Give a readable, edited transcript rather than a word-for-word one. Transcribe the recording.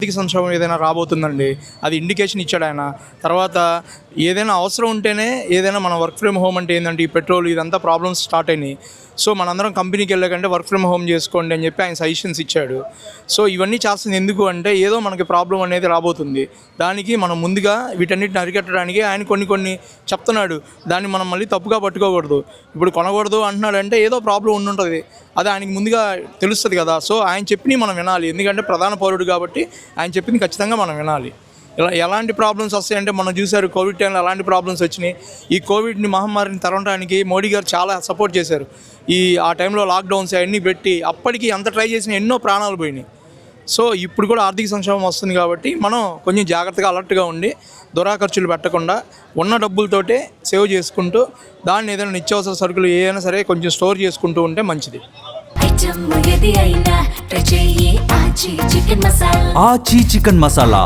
ఆర్థిక సంక్షోభం ఏదైనా రాబోతుందండి, అది ఇండికేషన్ ఇచ్చాడు ఆయన. తర్వాత ఏదైనా అవసరం ఉంటేనే ఏదైనా మన వర్క్ ఫ్రమ్ హోమ్ అంటే ఏంటంటే ఈ పెట్రోల్ ఇదంతా ప్రాబ్లమ్స్ స్టార్ట్ అయినాయి. సో మనందరం కంపెనీకి వెళ్ళకంటే వర్క్ ఫ్రమ్ హోమ్ చేసుకోండి అని చెప్పి ఆయన సజెషన్స్ ఇచ్చాడు. సో ఇవన్నీ చేస్తుంది ఎందుకు అంటే ఏదో మనకి ప్రాబ్లం అనేది రాబోతుంది, దానికి మనం ముందుగా వీటన్నిటిని అరికట్టడానికి ఆయన కొన్ని చెప్తున్నాడు. దాన్ని మనం మళ్ళీ తప్పుగా పట్టుకోకూడదు. ఇప్పుడు కొనకూడదు అంటున్నాడంటే ఏదో ప్రాబ్లం ఉండుంటుంది, అది ఆయనకి ముందుగా తెలుస్తుంది కదా. సో ఆయన చెప్పినవి మనం వినాలి, ఎందుకంటే ప్రధాన పౌరుడు కాబట్టి ఆయన చెప్పింది ఖచ్చితంగా మనం వినాలి. ఎలాంటి ప్రాబ్లమ్స్ వస్తాయంటే మనం చూసారు కోవిడ్ టైంలో ఎలాంటి ప్రాబ్లమ్స్ వచ్చినాయి. ఈ కోవిడ్ని మహమ్మారిని తరవడానికి మోడీ గారు చాలా సపోర్ట్ చేశారు. ఆ టైంలో లాక్డౌన్స్ అవన్నీ పెట్టి అప్పటికి అంత ట్రై చేసిన ఎన్నో ప్రాణాలు పోయినాయి. సో ఇప్పుడు కూడా ఆర్థిక సంక్షోభం వస్తుంది కాబట్టి మనం కొంచెం జాగ్రత్తగా అలర్ట్గా ఉండి ఖర్చులు పెట్టకుండా ఉన్న డబ్బులతోటే సేవ్ చేసుకుంటూ దాన్ని ఏదైనా నిత్యావసర సరుకులు ఏదైనా సరే కొంచెం స్టోర్ చేసుకుంటూ ఉంటే మంచిది. ఆచి చికెన్ మసాలా